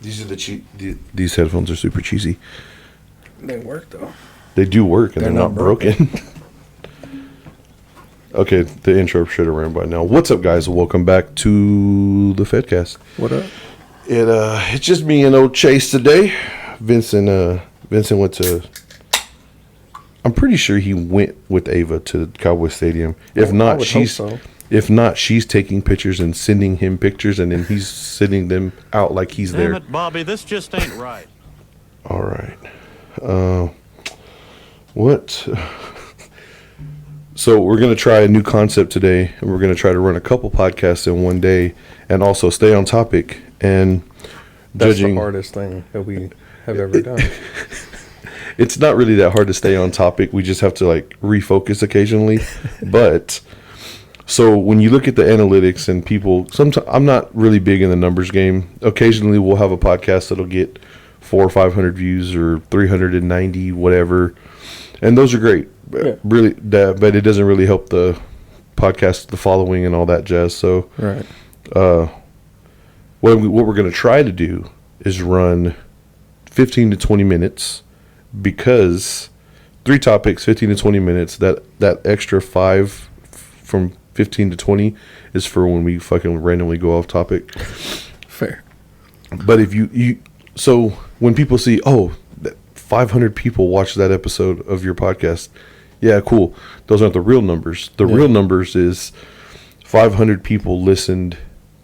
These are these headphones are super cheesy. They work though. They do work, and they're not broken. Okay, the intro should have ran by now. What's up, guys? Welcome back to the Fedcast. What up? It's just me and old Chase today. Vincent went to. I'm pretty sure he went with Ava to Cowboy Stadium. If not, she's taking pictures and sending him pictures, and then he's sending them out like he's there. Damn it, Bobby, this just ain't right. All right. What? So we're going to try a new concept today, and we're going to try to run a couple podcasts in one day and also stay on topic. And that's the hardest thing that we have ever done. It's not really that hard to stay on topic. We just have to like refocus occasionally. But so when you look at the analytics and people, sometimes I'm not really big in the numbers game. Occasionally we'll have a podcast that'll get 400 or 500 views or 390, whatever. And those are great. Yeah. Really, but it doesn't really help the podcast, the following, and all that jazz. So, right. What we're going to try to do is run 15 to 20 minutes, because 3 topics, 15 to 20 minutes. That extra 5 from 15 to 20 is for when we fucking randomly go off topic. Fair. But if so when people see, 500 people watch that episode of your podcast. Yeah, cool. Those aren't the real numbers. The real numbers is 500 people listened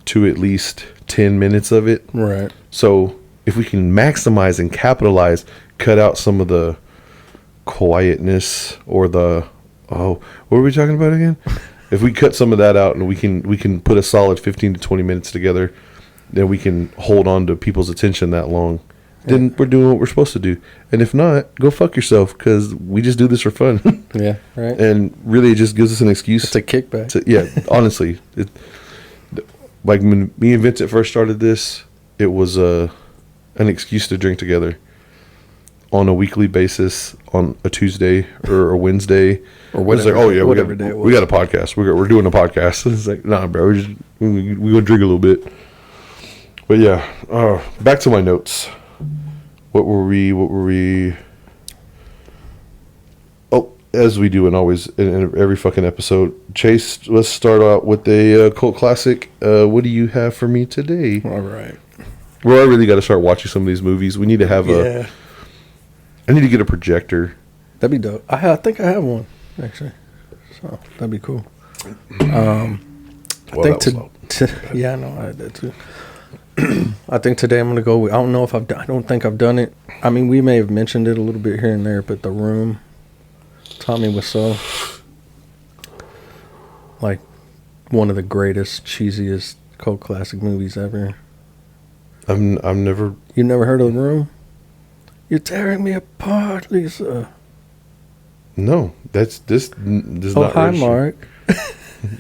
to at least 10 minutes of it. Right. So if we can maximize and capitalize, cut out some of the quietness or the, what were we talking about again? If we cut some of that out and we can put a solid 15 to 20 minutes together, then we can hold on to people's attention that long. Then we're doing what we're supposed to do. And if not, go fuck yourself, because we just do this for fun. Yeah, right. And really, it just gives us an excuse. It's a kickback. Honestly. Like when me and Vincent first started this, it was an excuse to drink together on a weekly basis on a Tuesday or a Wednesday. Or whatever, it's like, whatever day it was. We got a podcast. We're doing a podcast. It's like, nah, bro, we're going to drink a little bit. But yeah, back to my notes. What were we? Oh, as we do and always in every fucking episode, Chase, let's start out with a cult classic. What do you have for me today? All right. Well, I really got to start watching some of these movies. We need to have I need to get a projector. That'd be dope. I think I have one, actually. So that'd be cool. I know I had that too. I think today I'm going to go. I don't know if I don't think I've done it. I mean, we may have mentioned it a little bit here and there, but The Room, Tommy Wiseau, like one of the greatest, cheesiest cult classic movies ever. I've never. You never heard of The Room? You're tearing me apart, Lisa. No, this is not. Hi, Mark.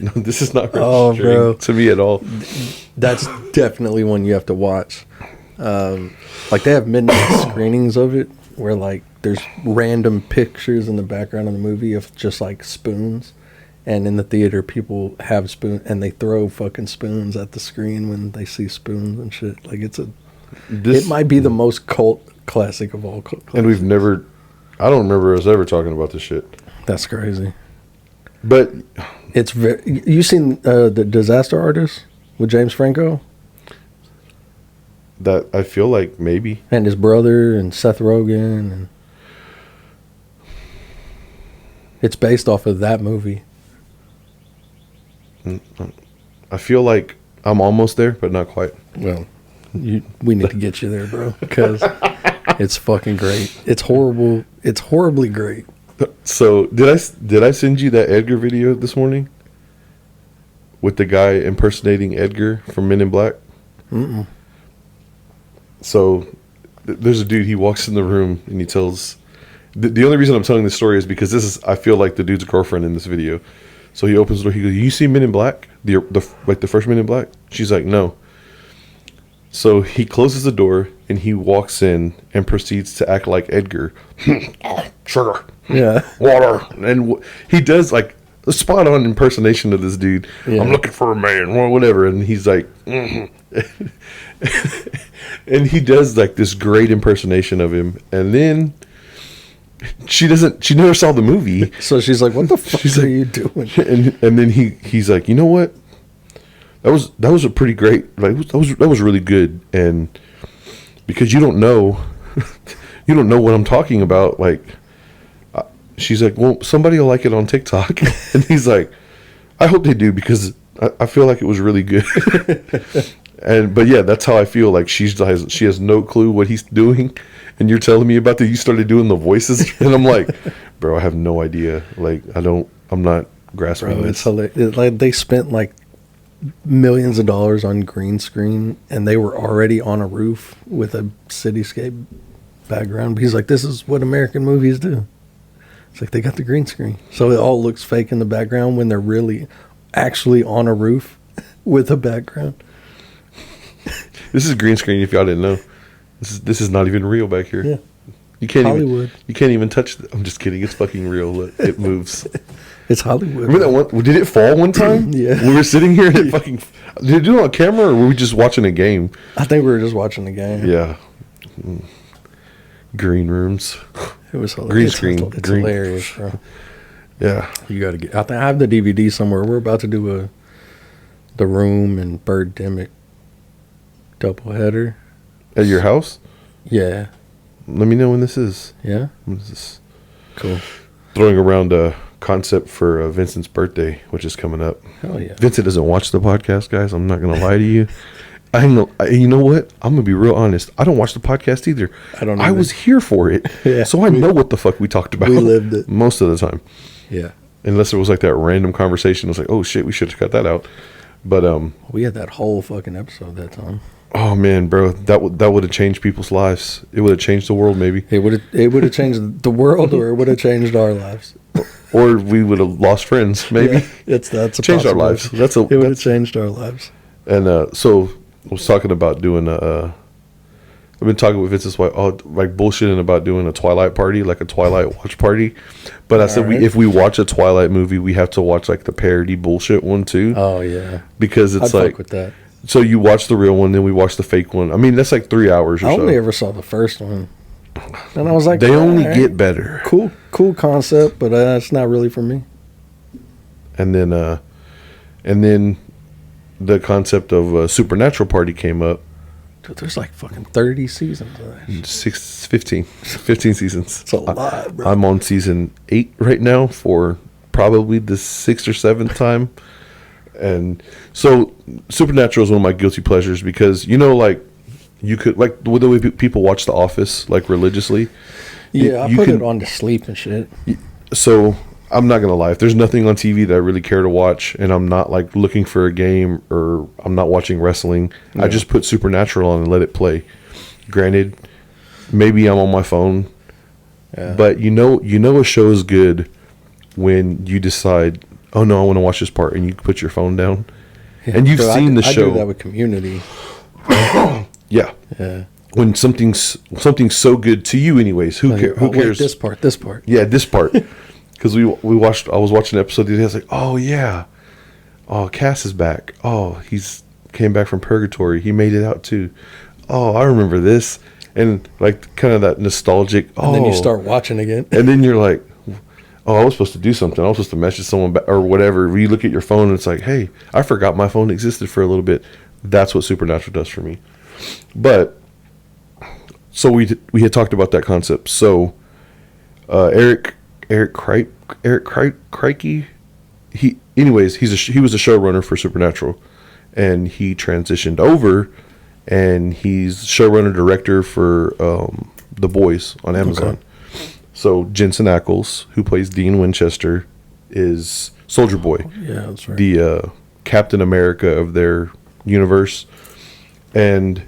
No, this is not registering to me at all. That's definitely one you have to watch. Like they have midnight screenings of it where like there's random pictures in the background of the movie of just like spoons, and in the theater people have spoons and they throw fucking spoons at the screen when they see spoons and shit. Like it might be the most cult classic of all cult classics. And I don't remember us ever talking about this shit. That's crazy. But it's you seen the Disaster Artist with James Franco? That I feel like maybe. And his brother and Seth Rogen, and it's based off of that movie. I feel like I'm almost there, but not quite. Well, we need to get you there, bro, because it's fucking great. It's horrible. It's horribly great. So did I send you that Edgar video this morning with the guy impersonating Edgar from Men in Black? Mm-mm. So there's a dude, he walks in the room and he tells the only reason I'm telling this story is because I feel like the dude's girlfriend in this video. So he opens the door, he goes, "You see Men in Black? The first Men in Black?" She's like, "No." So he closes the door and he walks in and proceeds to act like Edgar. Sugar. Yeah. Water. And he does like a spot on impersonation of this dude. Yeah. "I'm looking for a man," or whatever. And he's like, And he does like this great impersonation of him, and then she never saw the movie. So she's like, "What the fuck She's are like- you doing?" And then he's like, you know what? That was a pretty great, like that was really good, and because you don't know what I'm talking about, like she's like, well, somebody will like it on TikTok, and he's like, I hope they do because I feel like it was really good. But yeah, that's how I feel. Like she has no clue what he's doing, and you're telling me about that. You started doing the voices, and I'm like, bro, I have no idea. Like I'm not grasping Bro, this. it's hilarious. Like they spent like millions of dollars on green screen, and they were already on a roof with a cityscape background. He's like, "This is what American movies do." It's like they got the green screen, so it all looks fake in the background when they're really actually on a roof with a background. This is green screen. If y'all didn't know, this is not even real back here. Yeah. You can't Hollywood. You can't even touch. I'm just kidding. It's fucking real. Look, it moves. It's Hollywood. Remember that one? Did it fall one time? Yeah. We were sitting here and it fucking. Did it do it on camera or were we just watching a game? I think we were just watching the game. Yeah. Green rooms. It was hilarious. Green screen. It's Green. hilarious, bro. Yeah. You got to get. I have the DVD somewhere. We're about to do The Room and Birdemic doubleheader. At your house? Yeah. Let me know when this is. Yeah. When is this? Cool. Throwing around a concept for Vincent's birthday, which is coming up. Hell yeah. Vincent doesn't watch the podcast, guys. I'm not gonna lie to you. You know what? I'm gonna be real honest. I don't watch the podcast either. I don't I either. was here for it, Yeah. so I know what the fuck we talked about. We lived it. most of the time, Yeah. unless it was like that random conversation. I was like, oh shit, we should have cut that out. But We had that whole fucking episode that time. oh man, bro, that would have changed people's lives. It would have changed the world, maybe, It would have changed the world, or it would have changed our lives. or we would have lost friends, maybe. Yeah, that's a Changed our possibility. lives. It would have changed our lives. And so I was talking about doing I've been talking with Vince's wife, like bullshitting about doing a Twilight party, like a Twilight watch party. But I said, Alright. if we watch a Twilight movie, we have to watch like the parody bullshit one too, Oh yeah. because it's I'd like, fuck with that. so you watch the real one, then we watch the fake one. I mean, that's like 3 hours or I only so. ever saw the first one, and I was like, They only "Alright, get better. cool concept, but it's not really for me." And then the concept of Supernatural Party came up. Dude, there's like fucking 30 seasons of that. 15 seasons. It's a lot, bro. I'm on season 8 right now for probably the 6th or 7th time. And so Supernatural is one of my guilty pleasures because, like, you could, like, the way people watch The Office, like, religiously. Yeah, I you put can- it on to sleep and shit. So I'm not going to lie. If there's nothing on TV that I really care to watch and I'm not, like, looking for a game or I'm not watching wrestling, I just put Supernatural on and let it play. Granted, maybe I'm on my phone, Yeah. but you know a show is good when you decide, oh no, I want to watch this part, and you put your phone down, and you've Dude, seen the I show. do that with Community. Yeah, Yeah. when something's so good to you, anyways. Who Like, cares? Who oh, wait, cares? this part. Yeah, this part. Because we watched. I was watching an episode the other day. I was like, oh yeah, oh Cass is back. Oh, he's came back from purgatory. He made it out too. Oh, I remember this, and like kind of that nostalgic. And then you oh. start watching again. And then you're like, oh, I was supposed to do something. I was supposed to message someone back or whatever. You look at your phone and it's like, hey, I forgot my phone existed for a little bit. That's what Supernatural does for me. But so we had talked about that concept. So Eric Krike, he was a showrunner for Supernatural, and he transitioned over, and he's showrunner director for The Boys on Amazon. Okay. So Jensen Ackles, who plays Dean Winchester, is Soldier Boy, Yeah, that's right. the Captain America of their universe. And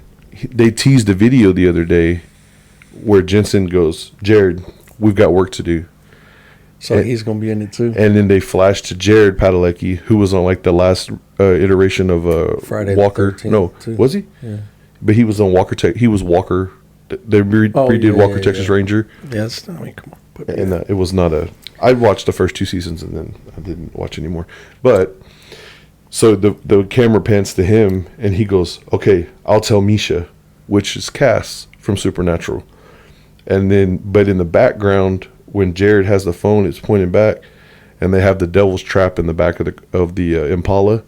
they teased a video the other day where Jensen goes, Jared, we've got work to do. So he's gonna be in it too. And then they flashed to Jared Padalecki, who was on like the last iteration of Friday the Walker. 13th, No, too. was he? Yeah. But he was on Walker. He was Walker. They redid yeah, Walker yeah, Texas yeah. Ranger, Yes. I mean, come on. But and it was not a. I watched the first 2 seasons and then I didn't watch anymore. But so the camera pans to him and he goes, "Okay, I'll tell Misha." which is Cass from Supernatural. And then, but in the background, when Jared has the phone, it's pointing back, and they have the devil's trap in the back of the Impala.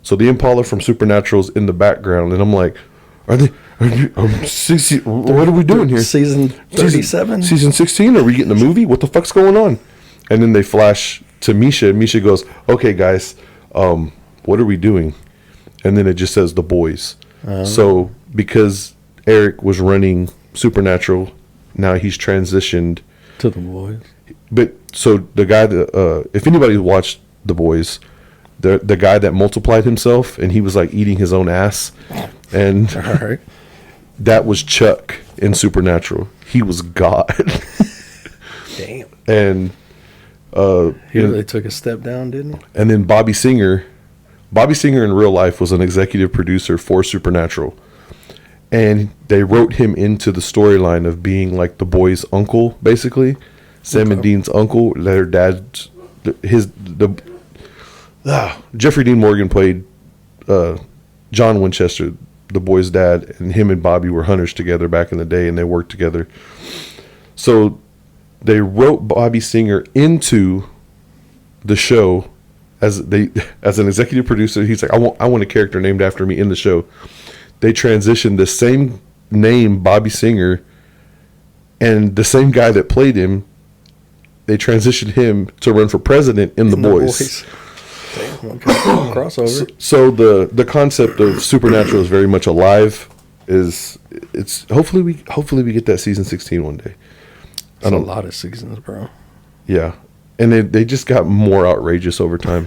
So the Impala from Supernatural's in the background, and I'm like, what are we doing here? Season 37? Season 16? Are we getting a movie? What the fuck's going on? And then they flash to Misha, and Misha goes, okay, guys, what are we doing? And then it just says The Boys. So because Eric was running Supernatural, now he's transitioned to The Boys. But so the guy that, if anybody watched The Boys, the guy that multiplied himself and he was like eating his own ass, and All right. that was Chuck in Supernatural. He was God. Damn. And He really took a step down, didn't he? and then Bobby Singer in real life was an executive producer for Supernatural. And they wrote him into the storyline of being like the boys' uncle, basically. Sam and Dean's uncle. Their dad's Jeffrey Dean Morgan played John Winchester, the boy's dad, and him and Bobby were hunters together back in the day, and they worked together. So they wrote Bobby Singer into the show as an executive producer. He's like, I want a character named after me in the show. They transitioned the same name, Bobby Singer, and the same guy that played him. They transitioned him to run for president in The Boys. Damn, okay. Crossover. So the concept of Supernatural is very much alive. It's hopefully we get that season 16 one day. That's a lot of seasons, bro. Yeah, and they just got more outrageous over time.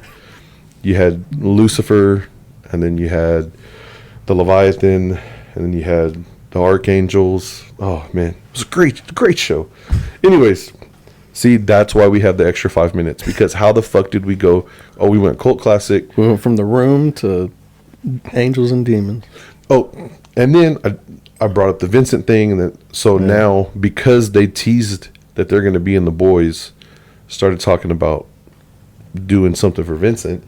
You had Lucifer, and then you had the Leviathan, and then you had the Archangels. Oh man, it was a great show. Anyways, see, that's why we have the extra 5 minutes, because how the fuck did we go? Oh, we went cult classic. We went from The Room to Angels and Demons. Oh, and then I brought up the Vincent thing, and then now because they teased that they're going to be in The Boys, started talking about doing something for Vincent,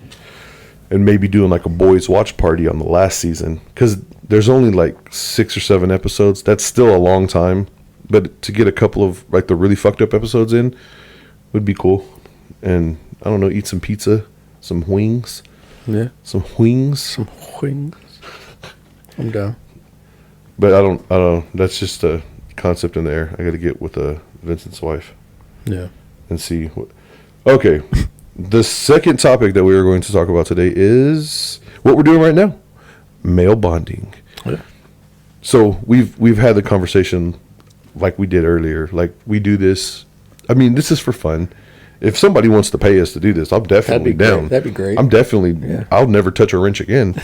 and maybe doing like a boys watch party on the last season, because there's only like 6 or 7 episodes. That's still a long time, but to get a couple of like the really fucked up episodes in would be cool. And I don't know, eat some pizza, some wings. Yeah. Some wings. Some wings. I'm down. But I don't know. That's just a concept in the air. I got to get with Vincent's wife. Yeah. And see what. Okay. The second topic that we are going to talk about today is what we're doing right now. Male bonding. Yeah. So we've had the conversation like we did earlier. Like, we do this. I mean, this is for fun. If somebody wants to pay us to do this, I'm definitely down. Great. That'd be great. I'm definitely. Yeah. I'll never touch a wrench again.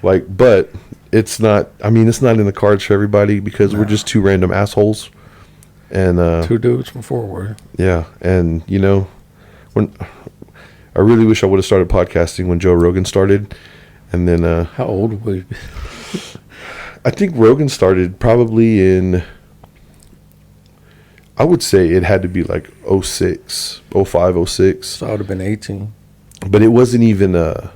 But it's not. I mean, it's not in the cards for everybody, because we're just two random assholes. And two dudes from Forward. yeah, and when I really wish I would have started podcasting when Joe Rogan started, and then How old would we be? I think Rogan started probably in, I would say it had to be like 06, 05, 06. So I would have been 18. But it wasn't even a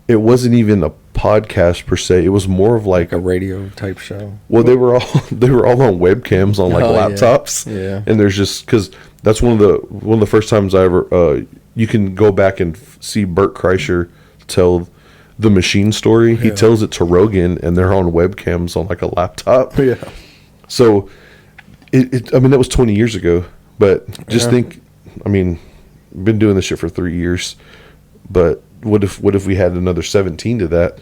podcast per se. It was more of like A radio type show. well, they were all on webcams on like Oh, yeah. laptops. Yeah. And there's just, because that's one of the first times I ever you can go back and see Bert Kreischer tell the machine story. He Yeah. tells it to Rogan, and they're on webcams on like a laptop. Yeah. So I mean, that was 20 years ago, but just think, I mean, been doing this shit for 3 years, but what if we had another 17 to that?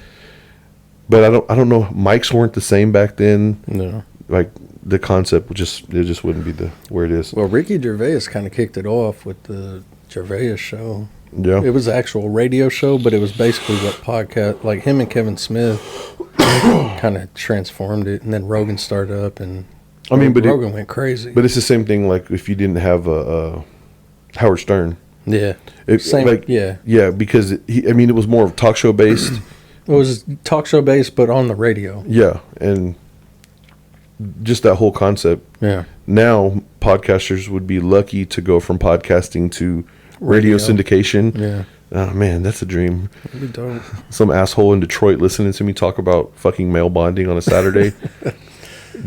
But I don't know. Mics weren't the same back then. No. Like, the concept just wouldn't be where it is. Well, Ricky Gervais kind of kicked it off with the Gervais show. Yeah. It was an actual radio show, but it was basically what podcast, like him and Kevin Smith kind of transformed it, and then Rogan started up, and I mean, but Rogan went crazy. But it's the same thing. Like, if you didn't have Howard Stern, yeah, same. Like, yeah, because it was more of talk show based. It was talk show based, but on the radio. Yeah, and just that whole concept. Yeah. Now podcasters would be lucky to go from podcasting to radio syndication. Yeah. Oh man, that's a dream. We don't. Some asshole in Detroit listening to me talk about fucking male bonding on a Saturday.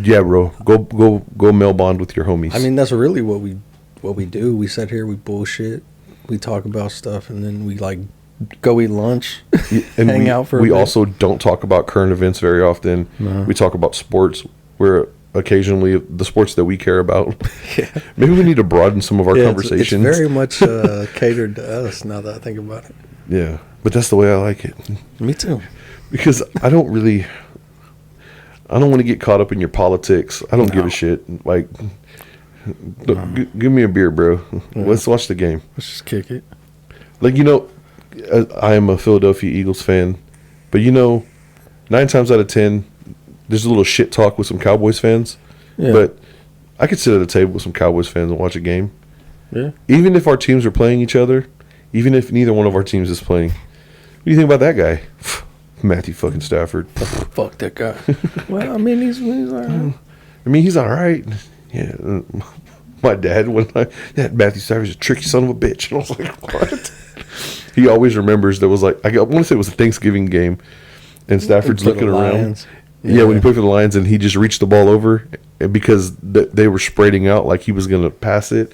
Yeah, bro. Go male bond with your homies. I mean, that's really what we do. We sit here, we bullshit, we talk about stuff, and then we like go eat lunch, and hang out for a we bit. also don't talk about current events very often. No. We talk about sports. We're occasionally the sports that we care about. Yeah. Maybe we need to broaden some of our Yeah, conversations. It's very much catered to us now that I think about it. Yeah, but that's the way I like it. Me too. Because I don't want to get caught up in your politics. I don't give a shit. Like, look, give me a beer, bro. Yeah. Let's watch the game. Let's just kick it. Like, I am a Philadelphia Eagles fan, but 9 times out of 10, there's a little shit talk with some Cowboys fans. Yeah. But I could sit at a table with some Cowboys fans and watch a game. Yeah. Even if our teams are playing each other, even if neither one of our teams is playing. What do you think about that guy? Matthew fucking Stafford. Fuck that guy. Well, I mean, he's all right. I mean, he's all right. Yeah. My dad, Matthew Stafford's a tricky son of a bitch. And I was like, what? He always remembers there was like, I want to say it was a Thanksgiving game, and Stafford's For the looking around. Lions. Yeah, when he played for the Lions, and he just reached the ball over and because they were spreading out like he was going to pass it.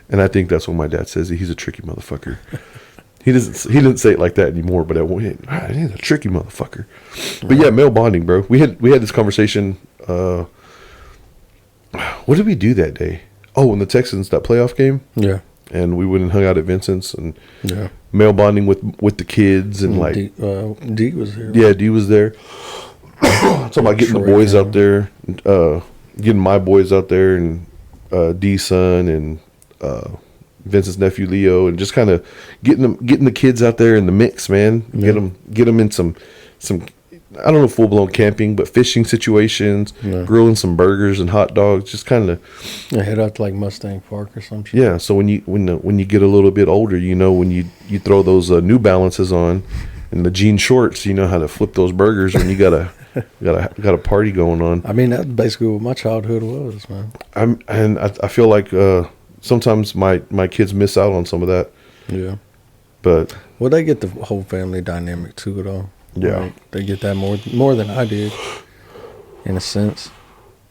And I think that's what my dad says. He's a tricky motherfucker. He didn't say it like that anymore, but he's a tricky motherfucker. But yeah, male bonding, bro. We had this conversation. What did we do that day? Oh, in the Texans, that playoff game. Yeah. And we went and hung out at Vincent's and Yeah. male bonding with the kids and like D was here. yeah, D was there. Talking about getting the Troy boys came. out there, getting my boys out there, and D's son and Vincent's nephew Leo, and just kind of getting the kids out there in the mix, man. Yeah. Get them in some I don't know, full blown camping, but fishing situations, Yeah. grilling some burgers and hot dogs, just kind of Yeah, head out to like Mustang Park or some shit. yeah. So when you get a little bit older, when you throw those New Balances on and the jean shorts, you know how to flip those burgers when you got a party going on. I mean, that's basically what my childhood was, man. I feel like sometimes my kids miss out on some of that, Yeah. but Well, they get the whole family dynamic too, though. Yeah. Like, they get that more than I did, in a sense.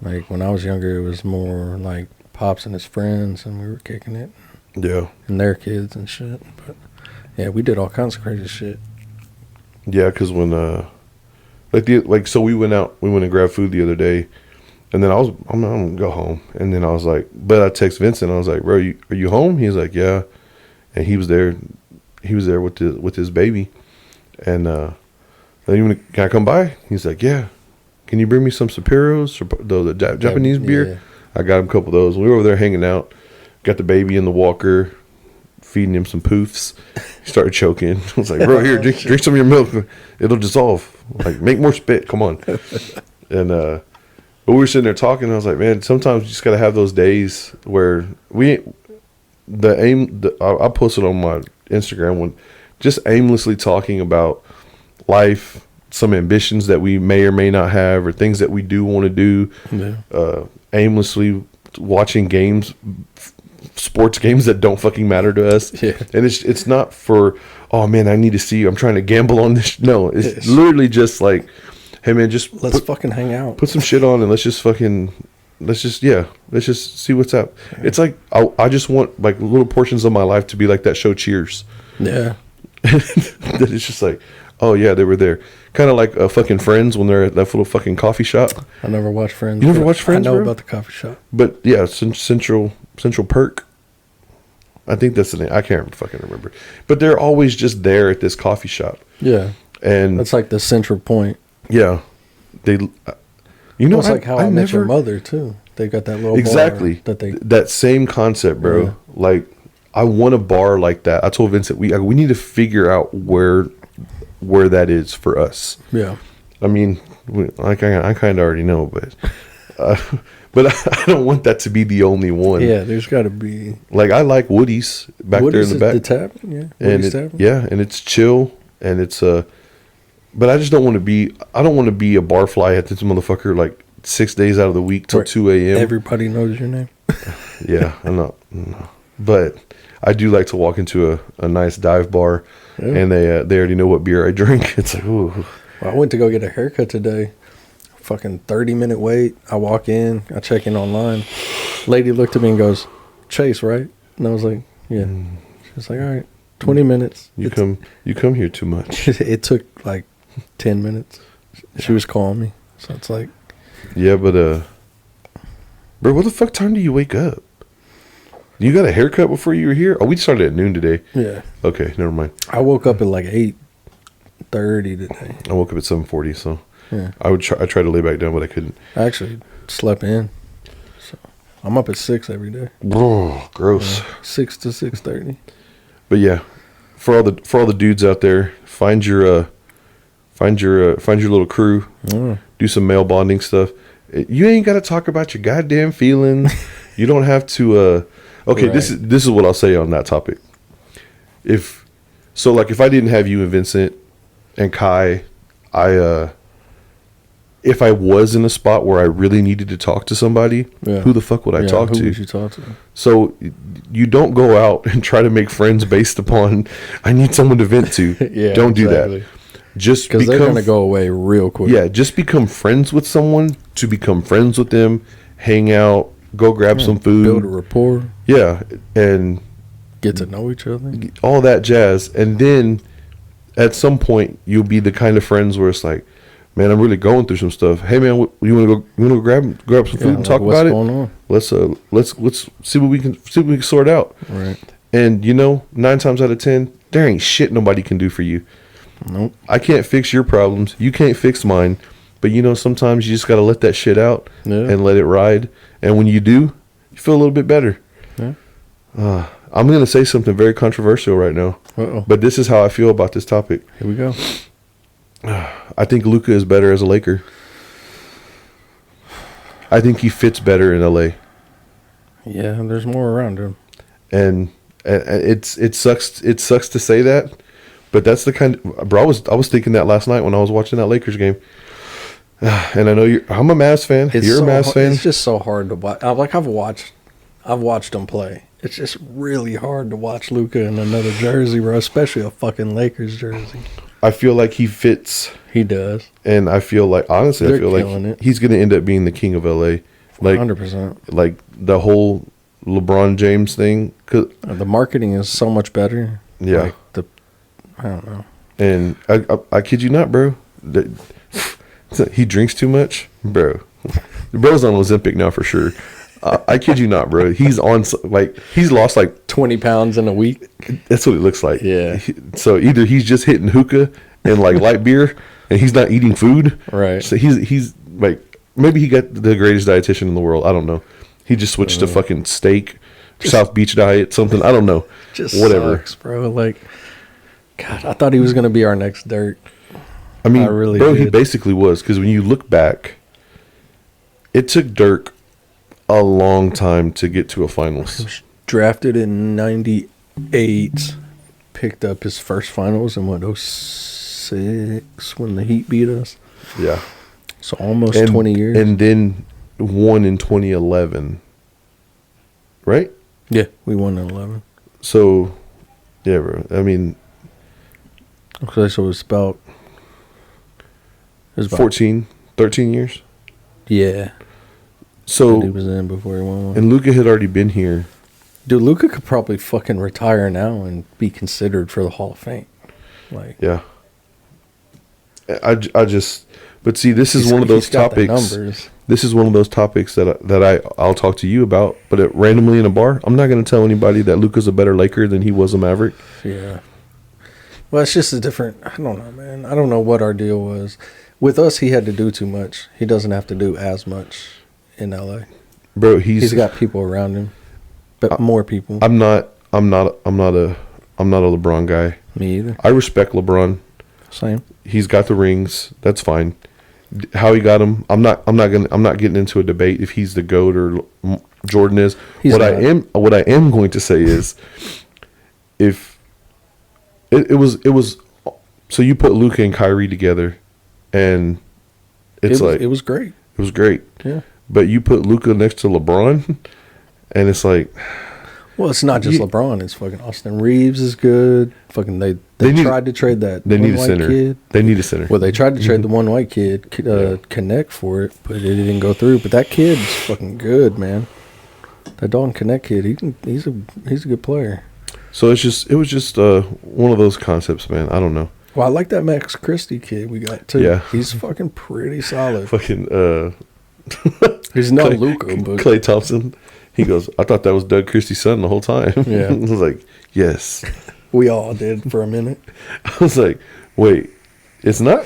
Like when I was younger, it was more like Pops and his friends, and we were kicking it, yeah, and their kids and shit. But yeah, we did all kinds of crazy shit. yeah. Because when so we went and grabbed food the other day, and then I'm gonna go home, and then I was like, but I text Vincent, I was like, bro, are you home? He's like, yeah, and he was there with his baby, and then can I come by? He's like, yeah. Can you bring me some Sapiros or the Japanese beer? Yeah. I got him a couple of those. We were over there hanging out. Got the baby in the walker, feeding him some poofs. He started choking. I was like, bro, here, drink some of your milk. It'll dissolve. Like, make more spit. Come on. And but we were sitting there talking. And I was like, man, sometimes you just got to have those days where I posted on my Instagram just aimlessly talking about life, some ambitions that we may or may not have, or things that we do want to do. Yeah. Aimlessly watching games, sports games that don't fucking matter to us. Yeah. And it's not for, oh man, I need to see you, I'm trying to gamble on this. No, it's literally just like, hey man, just Let's fucking hang out. put some shit on and let's just see what's up. It's like I just want like little portions of my life to be like that show Cheers. Yeah. That it's just like, oh yeah, they were there. Kind of like fucking Friends when they're at that little fucking coffee shop. I never watched Friends. You never but watched Friends, I know bro? about the coffee shop. But yeah, Central Perk. I think that's the name. I can't fucking remember. But they're always just there at this coffee shop. Yeah. And That's like the central point. yeah, they. It's like How I Met Your Mother too. They got that little Exactly bar that they. that same concept, bro. Yeah. Like I want a bar like that. I told Vincent we need to figure out where that is for us. Yeah. I mean, I kind of already know, but I don't want that to be the only one. Yeah, there's got to be. Like I like Woody's back there in the back. The tavern, yeah. And Woody's Tavern. and it's chill, and it's but I just don't want to be. I don't want to be a barfly at this motherfucker like 6 days out of the week till Where 2 a.m. Everybody knows your name. Yeah, I'm not. No. But I do like to walk into a nice dive bar. and they already know what beer I drink. It's like, ooh. Well, I went to go get a haircut today. Fucking 30-minute wait. I walk in. I check in online. Lady looked at me and goes, Chase, right? And I was like, yeah. She's like, all right, 20 minutes. You come here too much. It took like 10 minutes. She was calling me. So it's like. Yeah, but, bro, what the fuck time do you wake up? You got a haircut before you were here? Oh, we started at noon today. Yeah. Okay, never mind. I woke up at like 8:30 today. I woke up at 7:40, so Yeah. I tried to lay back down, but I couldn't. I actually slept in. So I'm up at 6 every day. Oh, gross. 6 to 6:30. But yeah, for all the dudes out there, find your little crew. Do some male bonding stuff. You ain't got to talk about your goddamn feelings. You don't have to. Okay, Right. this is what I'll say on that topic. If I didn't have you and Vincent and Kai, if I was in a spot where I really needed to talk to somebody, who the fuck would I talk to? Who would you talk to? So you don't go out and try to make friends based upon I need someone to vent to. Don't do that. Just because they're gonna go away real quick. Yeah, just become friends with someone to become friends with them, hang out, go grab some food, build a rapport. Yeah, and get to know each other, all that jazz, and then at some point you'll be the kind of friends where it's like, man, I'm really going through some stuff. Hey, man, you want to go grab some food and talk about it? What's going on? Let's see what we can sort out. Right. And 9 times out of 10, there ain't shit nobody can do for you. Nope. I can't fix your problems. You can't fix mine. But sometimes you just got to let that shit out and let it ride. And when you do, you feel a little bit better. Yeah. I'm going to say something very controversial right now. Uh-oh. But this is how I feel about this topic. Here we go. I think Luka is better as a Laker. I think he fits better in LA. Yeah, there's more around him. And it sucks to say that, but that's the kind of, bro, I was thinking that last night when I was watching that Lakers game. And I know I'm a Mavs fan. You're a Mavs fan. It's just so hard to watch. I've watched him play. It's just really hard to watch Luka in another jersey, bro, especially a fucking Lakers jersey. I feel like he fits. He does. And I feel like, honestly, I feel like he's going to end up being the king of LA. Like 100%. Like the whole LeBron James thing. The marketing is so much better. Yeah. Like I don't know. And I kid you not, bro. He drinks too much, bro. The bro's on Ozempic now for sure. I kid you not, bro. He's on he's lost like 20 pounds in a week. That's what it looks like. Yeah. So either he's just hitting hookah and like light beer, and he's not eating food. Right. So he's like, maybe he got the greatest dietitian in the world. I don't know. He just switched to fucking steak, South Beach diet, something. I don't know. Just whatever, sucks, bro. Like, God, I thought he was gonna be our next Dirk. I mean, really bro, did. he basically was, because when you look back, it took Dirk a long time to get to a finals. Drafted in 98, picked up his first finals in 06 when the Heat beat us. Yeah. So almost 20 years. And then won in 2011. Right? Yeah, we won in 11. So, yeah, bro. I mean, Okay, so it's about 14, 13 years. Yeah. So he was in before he won one. And Luka had already been here. Dude, Luka could probably fucking retire now and be considered for the Hall of Fame. Like, yeah. I just, but see, this is one of those topics. This is one of those topics that I'll talk to you about, but randomly in a bar, I'm not going to tell anybody that Luka's a better Laker than he was a Maverick. Yeah. Well, it's just a different, I don't know, man. I don't know what our deal was. With us, he had to do too much. He doesn't have to do as much in LA. Bro, he's got people around him, but more people. I'm not a LeBron guy. Me either. I respect LeBron. Same. He's got the rings. That's fine. How he got them, I'm not getting into a debate if he's the GOAT or Jordan is. What I am going to say is, if it was so you put Luka and Kyrie together, and it was great. It was great. Yeah. But you put Luka next to LeBron, and it's like, Well, it's not just Yeah. LeBron. It's fucking Austin Reeves is good. Fucking they need- tried to trade that They one need a white center. kid. They need a center. Well, they tried to trade the one white kid, Connect for it, but it didn't go through. But that kid's fucking good, man. That Dalton Connect kid, he's a good player. So it was just one of those concepts, man. I don't know. Well, I like that Max Christie kid we got too. Yeah. He's fucking pretty solid. Fucking He's no Clay- Luka, but Clay Thompson. He goes, I thought that was Doug Christie's son the whole time. Yeah. I was like, yes. we all did for a minute. I was like, wait, it's not.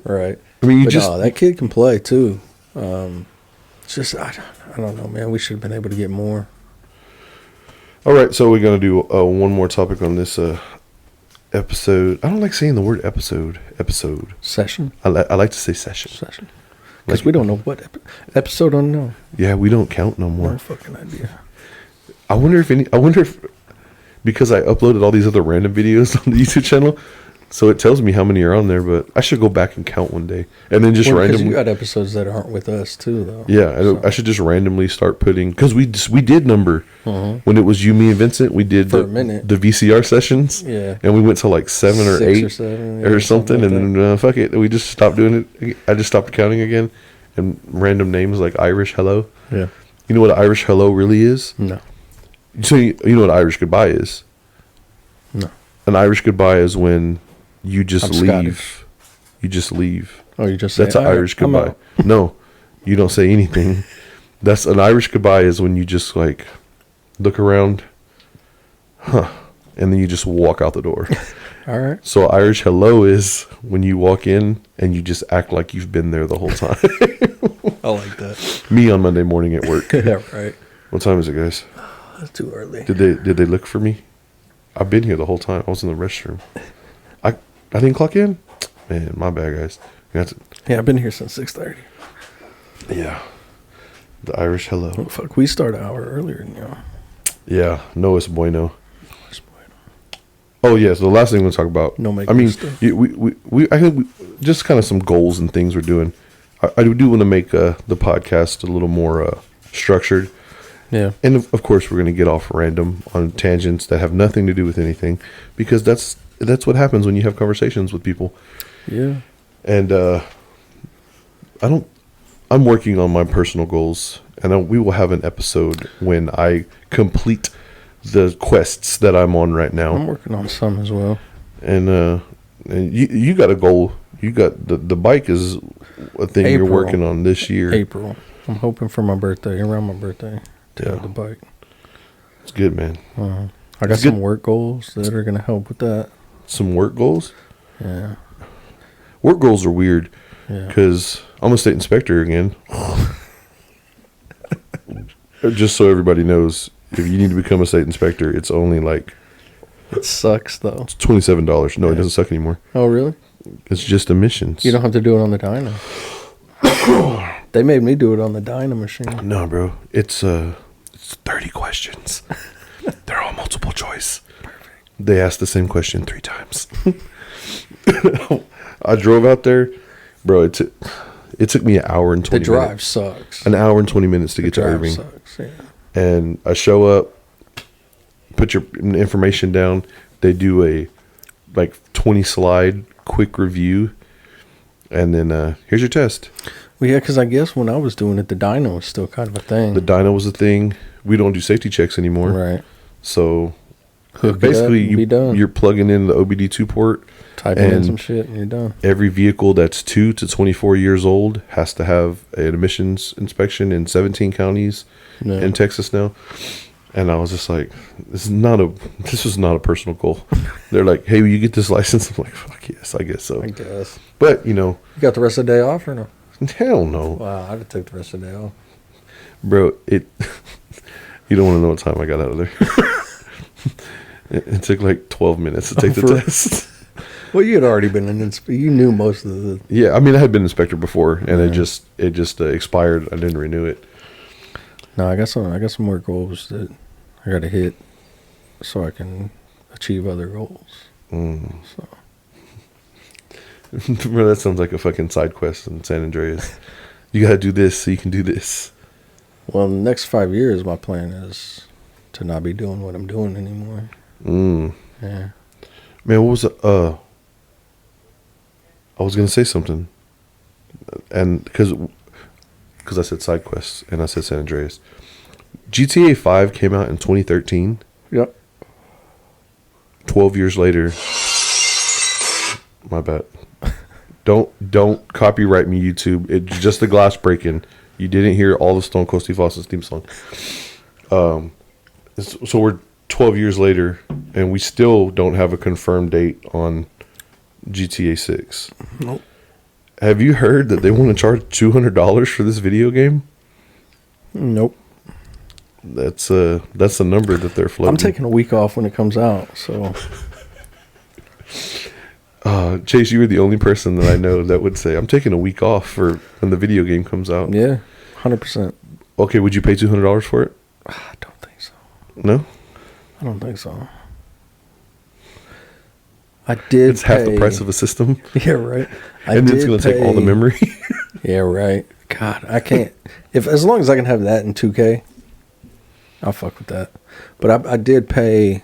Right. I mean, No, that kid can play too. It's just I don't know, man. We should have been able to get more. All right, so we're gonna do one more topic on this episode. I don't like saying the word episode. Session. I like to say session. Because Like- we don't know what episode. Don't know. Yeah, we don't count no more. No fucking idea. I wonder if because I uploaded all these other random videos on the YouTube channel, so it tells me how many are on there. But I should go back and count one day, and then just Well, because randomly. you got episodes that aren't with us too, though. Yeah, So, I should just randomly start putting because we did number when it was you, me, and Vincent. We did For a minute. the VCR sessions. Yeah. and we went to like 7 or 6 8 or 7, or yeah, something, like and then fuck it, we just stopped doing it. I just stopped counting again, and random names like Irish hello. that. Yeah. You know what Irish hello really is? No. So you know what Irish goodbye is? No. An Irish goodbye is when you just I'm leave. Scottish. You just leave. Oh, you just say, That's an "All right, Irish I'm goodbye. out." No, you don't say anything. That's an Irish goodbye is when you just like look around, and then you just walk out the door. All right. So Irish hello is when you walk in and you just act like you've been there the whole time. I like that. Me on Monday morning at work. Yeah, right. What time is it, guys? That's too early. Did they look for me? I've been here the whole time. I was in the restroom. I didn't clock in. Man, my bad, guys. Yeah, I've been here since 6:30. Yeah. The Irish hello. Oh, fuck, we start an hour earlier than y'all. Yeah. No, it's bueno. Oh yeah. So the last thing we'll talk about. No I making mean, stuff. I think just kind of some goals and things we're doing. I do want to make the podcast a little more structured. Yeah. And of course, we're going to get off random on tangents that have nothing to do with anything, because that's what happens when you have conversations with people. Yeah. And I'm working on my personal goals, and we will have an episode when I complete the quests that I'm on right I'm now. working on some as well. And you got a goal. You got the bike is a thing April. you're working on this year. April. I'm hoping for my birthday, around my birthday, to Yeah. have the bike. It's good, man. I got It's some good. work goals that are going to help with that. Some work goals. Yeah. Work goals are weird Yeah. because I'm a state inspector again. Just so everybody knows, if you need to become a state inspector, it's only like It sucks, though. it's $27. No, it doesn't suck anymore. Oh, really? It's just emissions. You don't have to do it on the dyno. They made me do it on the dyno machine. No, bro. It's 30 questions. They're all multiple choice. Perfect. They asked the same question 3 times. I drove out there, bro. It took me an hour and 20 The drive minutes. sucks. An hour and 20 minutes to The get to drive Irving. sucks, yeah. And I show up, put your information down. They do a like 20 slide quick review, and then here's your test. Well, yeah, because I guess when I was doing it, the dyno was still kind of a thing. The dyno was a thing. We don't do safety checks anymore. Right. So Hook it basically, up and be done. you're plugging in the OBD2 port. Type in and some shit and you're done. Every vehicle that's 2 to 24 years old has to have an emissions inspection in 17 counties Yeah. in Texas now. And I was just like, this was not a personal goal. They're like, hey, will you get this license? I'm like, fuck yes, I guess so. I guess. But, You got the rest of the day off or no? hell no. Wow, I'd have took the rest of the day off. Bro, you don't want to know what time I got out of there. It took like 12 minutes to take the For- test. Well, you had already been an inspector. You knew most of the. Yeah, I mean, I had been inspector before, and Yeah. it just expired. I didn't renew it. No, I got some more goals that I got to hit, so I can achieve other goals. So Bro, that sounds like a fucking side quest in San Andreas. You gotta do this so you can do this. well, in the next 5 years, my plan is to not be doing what I'm doing anymore. Yeah. Man, what was it? I was gonna say something, and because I said side quests and I said San Andreas. GTA 5 came out in 2013. Yep. 12 years later. My bad. Don't copyright me, YouTube. It's just the glass breaking. You didn't hear all the Stone Cold Steve Austin's theme song. So we're 12 years later, and we still don't have a confirmed date on GTA 6. Nope. Have you heard that they want to charge $200 for this video game? Nope. That's the number that they're floating. I'm taking a week off when it comes out, so. Chase, you were the only person that I know that would say, I'm taking a week off for when the video game comes out. Yeah, 100%. Okay, would you pay $200 for it? I don't think so. No? I don't think so. I did It's half the price of a system. Yeah, right. And then it's going to take all the memory. Yeah, right. God, I can't. As long as I can have that in 2K, I'll fuck with that. But I did pay.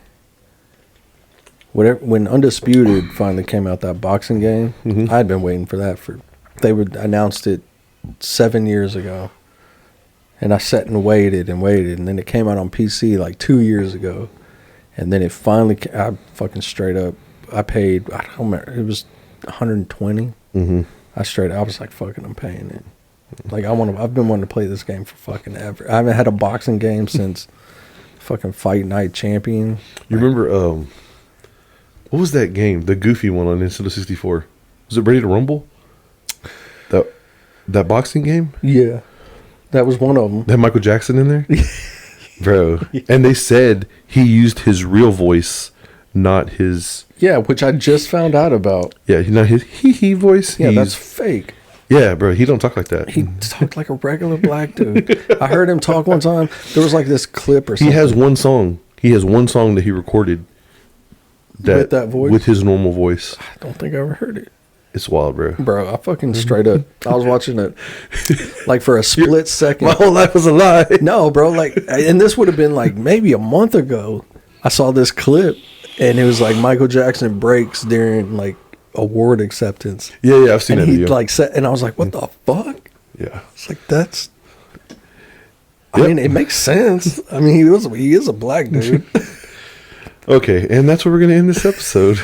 Whatever, when Undisputed finally came out, that boxing game, I had been waiting for that they announced it 7 years ago. And I sat and waited, and then it came out on PC like 2 years ago. And then it finally, I fucking straight up, I paid, I don't remember, it was 120. I was like, fucking, I'm paying it. Like, I've been wanting to play this game for fucking ever. I haven't had a boxing game since fucking Fight Night Champion. You remember, what was that game? The goofy one on Nintendo 64. Was it Ready to Rumble? That boxing game? Yeah. That was one of them. Had Michael Jackson in there? Bro. Yeah. And they said he used his real voice, not his... Yeah, which I just found out about. Yeah, not his hee-hee voice. Yeah, that's fake. Yeah, bro, he don't talk like that. He talked like a regular black dude. I heard him talk one time. There was like this clip or something. He has one song. That he recorded with that voice? With his normal voice. I don't think I ever heard it. It's wild, bro. Bro, I fucking straight up. I was watching it like for a split second. My whole life was a lie. No, bro, like, and this would have been like maybe a month ago. I saw this clip and it was like Michael Jackson breaks during like award acceptance. Yeah, I've seen that video. video. Like said, and I was like, what the fuck? Yeah. It's like, that's, I mean, it makes sense. I mean, he is a black dude. Okay, and that's where we're going to end this episode.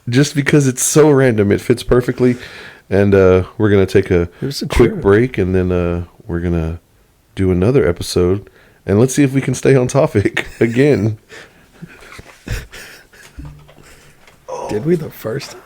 Just because it's so random, it fits perfectly. And we're going to take a quick break, and then we're going to do another episode. And let's see if we can stay on topic again. Did we the first time?